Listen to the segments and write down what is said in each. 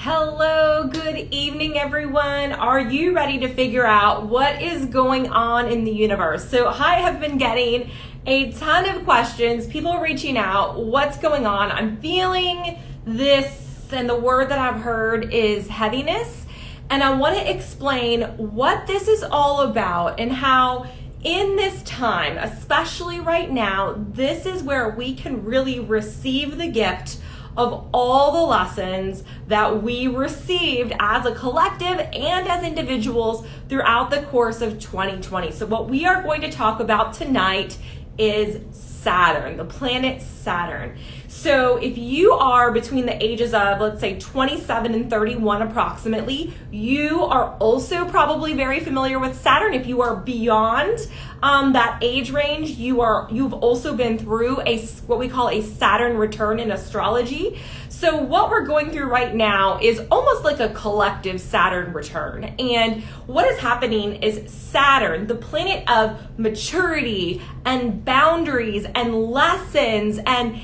Hello, good evening, everyone. Are you ready to figure out what is going on in the universe? So I have been getting a ton of questions, people reaching out, what's going on? I'm feeling this, and the word that I've heard is heaviness. And I want to explain what this is all about and how in this time, especially right now, this is where we can really receive the gift of all the lessons that we received as a collective and as individuals throughout the course of 2020. So what we are going to talk about tonight is Saturn, the planet Saturn. So if you are between the ages of, let's say, 27 and 31 approximately, you are also probably very familiar with Saturn. If you are beyond that age range, you've also been through what we call a Saturn return in astrology. So what we're going through right now is almost like a collective Saturn return. And what is happening is Saturn, the planet of maturity and boundaries and lessons, and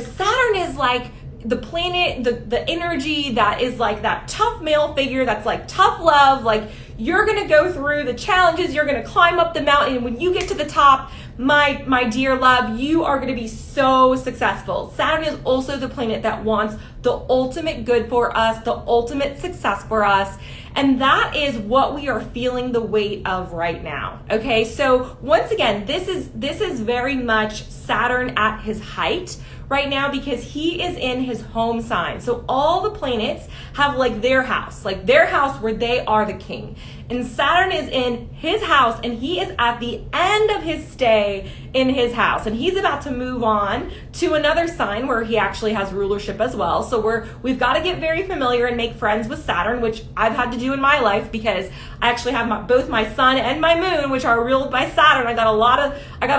Saturn is like the planet, the energy that is like that tough male figure that's like tough love, like you're gonna go through the challenges, you're gonna climb up the mountain, and when you get to the top, my dear love, you are gonna be so successful. Saturn is also the planet that wants the ultimate good for us, the ultimate success for us. And that is what we are feeling the weight of right now. Okay, so once again, this is very much Saturn at his height right now because he is in his home sign. So all the planets have like their house where they are the king. And Saturn is in his house and he is at the end of his stay in his house. And he's about to move on to another sign where he actually has rulership as well. So we've got to get very familiar and make friends with Saturn, which I've had to do in my life because I actually have both my sun and my moon, which are ruled by Saturn. I got a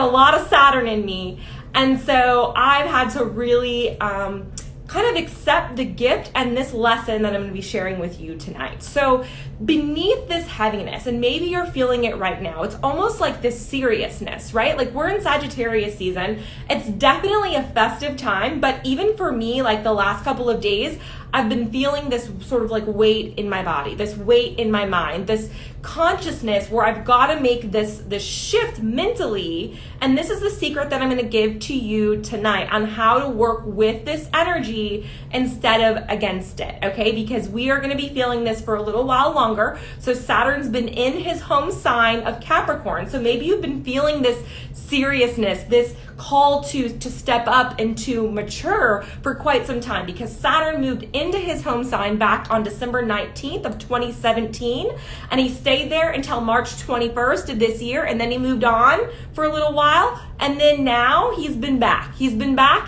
lot of Saturn in me. And so I've had to really kind of accept the gift and this lesson that I'm going to be sharing with you tonight. So beneath this heaviness, and maybe you're feeling it right now, it's almost like this seriousness, right? Like we're in Sagittarius season. It's definitely a festive time, but even for me, like the last couple of days, I've been feeling this sort of like weight in my body, this weight in my mind, this consciousness where I've got to make this shift mentally. And this is the secret that I'm going to give to you tonight on how to work with this energy instead of against it, okay? Because we are going to be feeling this for a little while longer. So Saturn's been in his home sign of Capricorn. So maybe you've been feeling this seriousness, this call to step up and to mature for quite some time because Saturn moved into his home sign back on December 19th of 2017 and he stayed there until March 21st of this year, and then he moved on for a little while, and then now he's been back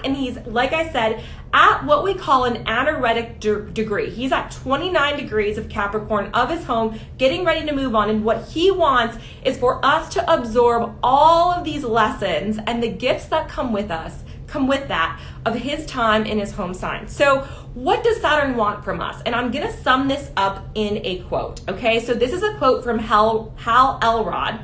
and he's, like I said, at what we call an anaretic degree. He's at 29 degrees of Capricorn of his home, getting ready to move on. And what he wants is for us to absorb all of these lessons and the gifts that come with that of his time in his home sign. So what does Saturn want from us? And I'm going to sum this up in a quote. Okay, so this is a quote from Hal Elrod.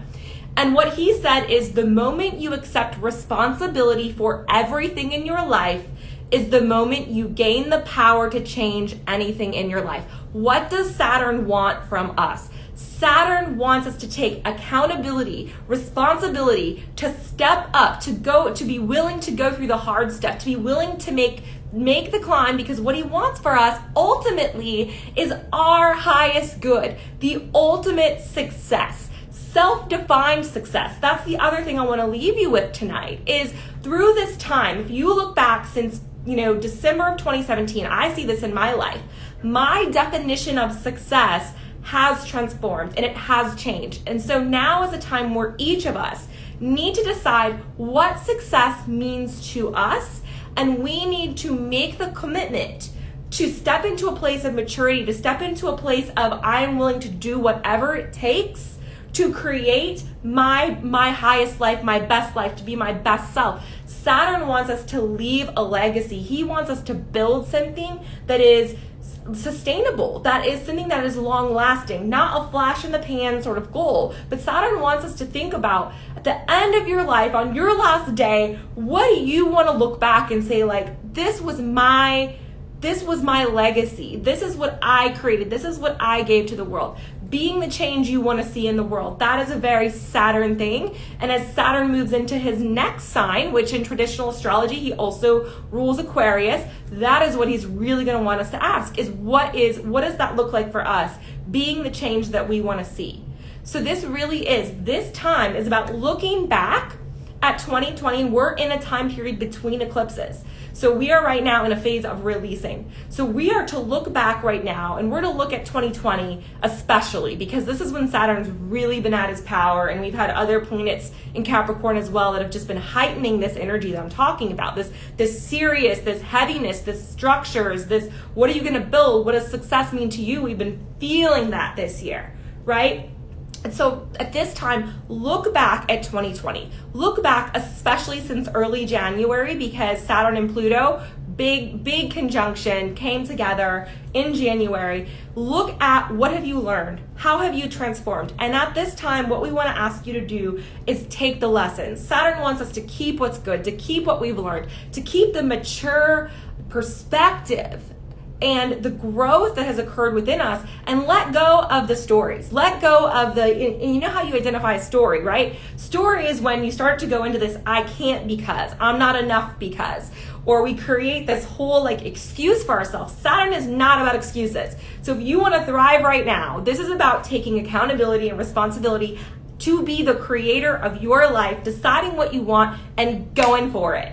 And what he said is, the moment you accept responsibility for everything in your life is the moment you gain the power to change anything in your life. What does Saturn want from us? Saturn wants us to take accountability, responsibility, to step up, to be willing to go through the hard stuff, to be willing to make the climb, because what he wants for us ultimately is our highest good, the ultimate success. Self-defined success. That's the other thing I want to leave you with tonight is through this time, if you look back since December of 2017, I see this in my life. My definition of success has transformed and it has changed. And so now is a time where each of us need to decide what success means to us, and we need to make the commitment to step into a place of maturity, to step into a place of I am willing to do whatever it takes to create my highest life, my best life, to be my best self. Saturn wants us to leave a legacy. He wants us to build something that is sustainable, that is something that is long lasting, not a flash in the pan sort of goal. But Saturn wants us to think about at the end of your life, on your last day, what do you want to look back and say, like, this was my this was my legacy. This is what I created. This is what I gave to the world. Being the change you want to see in the world. That is a very Saturn thing. And as Saturn moves into his next sign, which in traditional astrology, he also rules Aquarius, that is what he's really going to want us to ask is what does that look like for us? Being the change that we want to see. So this time is about looking back at 2020. We're in a time period between eclipses. So we are right now in a phase of releasing. So we are to look back right now, and we're to look at 2020 especially, because this is when Saturn's really been at his power, and we've had other planets in Capricorn as well that have just been heightening this energy that I'm talking about, this serious, this heaviness, this structures, this what are you going to build, what does success mean to you? We've been feeling that this year, right? And so at this time, look back at 2020. Look back, especially since early January, because Saturn and Pluto, big conjunction, came together in January. Look at what have you learned? How have you transformed? And at this time, what we want to ask you to do is take the lessons. Saturn wants us to keep what's good, to keep what we've learned, to keep the mature perspective and the growth that has occurred within us, and let go of the stories. Let go of and you know how you identify a story, right? Story is when you start to go into this, I can't because, I'm not enough because, or we create this whole excuse for ourselves. Saturn is not about excuses. So if you want to thrive right now, this is about taking accountability and responsibility to be the creator of your life, deciding what you want and going for it.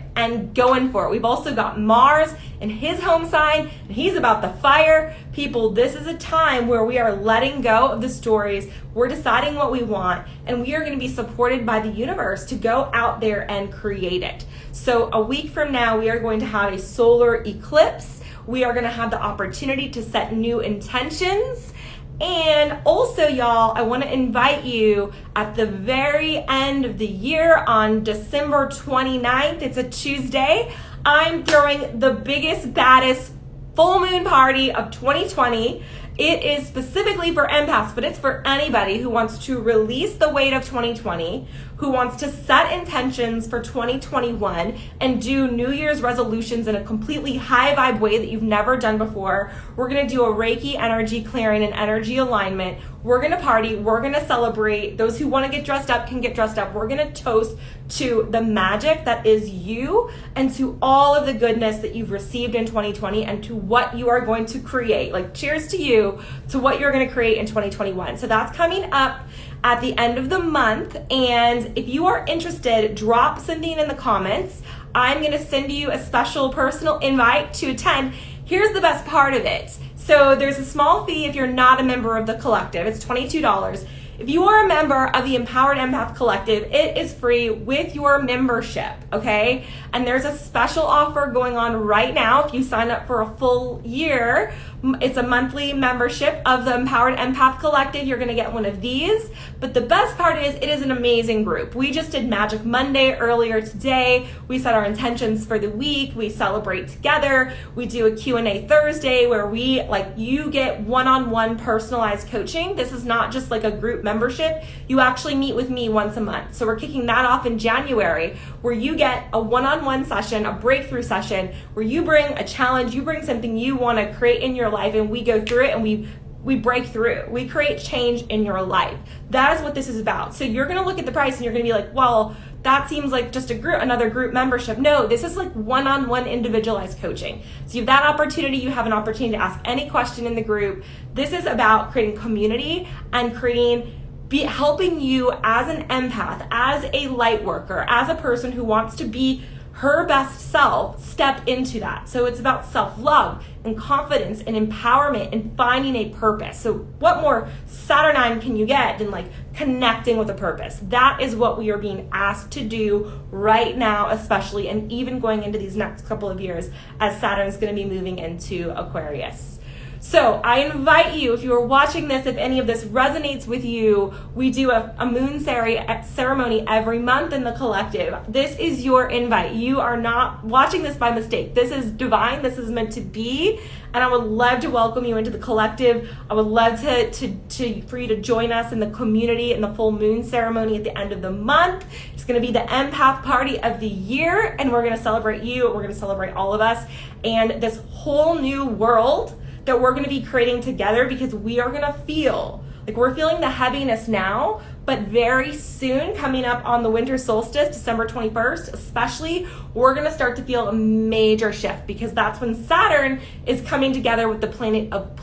We've also got Mars in his home sign, and he's about the fire. People, this is a time where we are letting go of the stories. We're deciding what we want, and we are going to be supported by the universe to go out there and create it. So a week from now, we are going to have a solar eclipse. We are going to have the opportunity to set new intentions. And also, y'all, I want to invite you at the very end of the year on December 29th. It's a Tuesday. I'm throwing the biggest, baddest full moon party of 2020. It is specifically for empaths, but it's for anybody who wants to release the weight of 2020, who wants to set intentions for 2021 and do New Year's resolutions in a completely high vibe way that you've never done before. We're going to do a Reiki energy clearing and energy alignment. We're going to party. We're going to celebrate. Those who want to get dressed up can get dressed up. We're going to toast to the magic that is you and to all of the goodness that you've received in 2020 and to what you are going to create. Cheers to you, to what you're going to create in 2021. So that's coming up at the end of the month. And if you are interested, drop something in the comments. I'm going to send you a special personal invite to attend. Here's the best part of it. So there's a small fee if you're not a member of the collective. It's $22. If you are a member of the Empowered Empath Collective, it is free with your membership, okay? And there's a special offer going on right now. If you sign up for a full year, it's a monthly membership of the Empowered Empath Collective. You're gonna get one of these. But the best part is it is an amazing group. We just did Magic Monday earlier today. We set our intentions for the week. We celebrate together. We do a Q&A Thursday where you get one-on-one personalized coaching. This is not just a group membership. You actually meet with me once a month. So we're kicking that off in January, where you get a one-on-one session, a breakthrough session, where you bring a challenge, you bring something you want to create in your life, and we go through it and we break through. We create change in your life. That is what this is about. So you're going to look at the price and you're going to be like, well, that seems like just another group membership. No, this is one-on-one individualized coaching. So you have that opportunity. You have an opportunity to ask any question in the group. This is about creating community and helping you as an empath, as a light worker, as a person who wants to be her best self, step into that. So it's about self-love and confidence and empowerment and finding a purpose. So what more Saturnine can you get than connecting with a purpose? That is what we are being asked to do right now, especially, and even going into these next couple of years as Saturn is going to be moving into Aquarius. So I invite you, if you are watching this, if any of this resonates with you, we do a moon ceremony every month in the collective. This is your invite. You are not watching this by mistake. This is divine. This is meant to be. And I would love to welcome you into the collective. I would love for you to join us in the community in the full moon ceremony at the end of the month. It's going to be the Empath party of the year, and we're going to celebrate you. We're going to celebrate all of us and this whole new world that we're going to be creating together, because we are going to feel like we're feeling the heaviness now, but very soon, coming up on the winter solstice, December 21st, especially, we're going to start to feel a major shift, because that's when Saturn is coming together with the planet of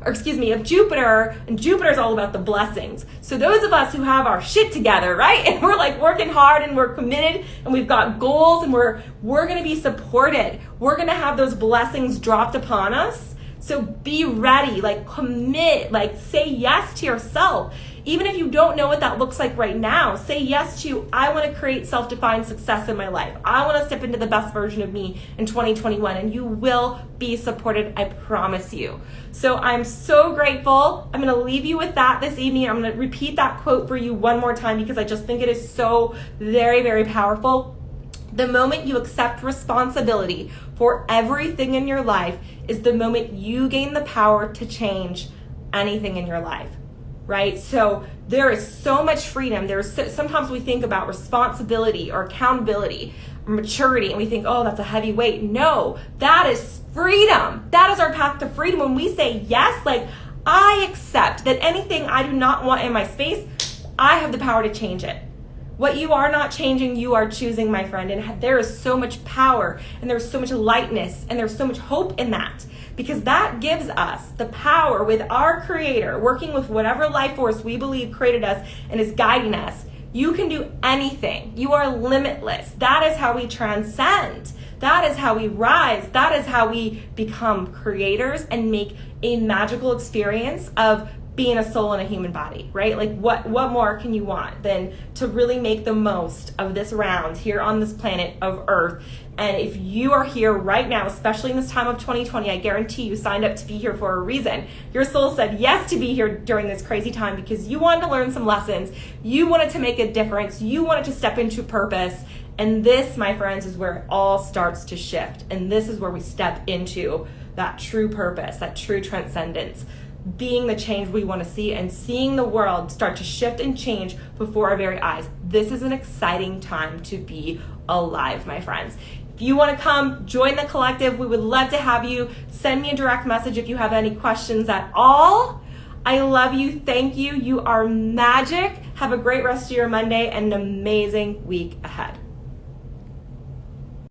of Jupiter, and Jupiter is all about the blessings. So those of us who have our shit together, right? And we're like working hard and we're committed and we've got goals and we're going to be supported. We're going to have those blessings dropped upon us. So be ready, like commit, like say yes to yourself. Even if you don't know what that looks like right now, say yes to, I want to create self-defined success in my life. I want to step into the best version of me in 2021, and you will be supported, I promise you. So I'm so grateful. I'm going to leave you with that this evening. I'm going to repeat that quote for you one more time, because I just think it is so very, very powerful. The moment you accept responsibility for everything in your life is the moment you gain the power to change anything in your life, right? So there is so much freedom. Sometimes we think about responsibility or accountability or maturity and we think, oh, that's a heavy weight. No, that is freedom. That is our path to freedom. When we say yes, like I accept that anything I do not want in my space, I have the power to change it. What you are not changing, you are choosing, my friend. And there is so much power and there's so much lightness and there's so much hope in that, because that gives us the power with our creator, working with whatever life force we believe created us and is guiding us. You can do anything. You are limitless. That is how we transcend. That is how we rise. That is how we become creators and make a magical experience of being a soul in a human body, right? Like what more can you want than to really make the most of this round here on this planet of Earth? And if you are here right now, especially in this time of 2020, I guarantee you signed up to be here for a reason. Your soul said yes to be here during this crazy time because you wanted to learn some lessons. You wanted to make a difference. You wanted to step into purpose. And this, my friends, is where it all starts to shift. And this is where we step into that true purpose, that true transcendence, being the change we want to see and seeing the world start to shift and change before our very eyes. This is an exciting time to be alive, my friends. If you want to come join the collective, we would love to have you. Send me a direct message if you have any questions at all. I love you. Thank you. You are magic. Have a great rest of your Monday and an amazing week ahead.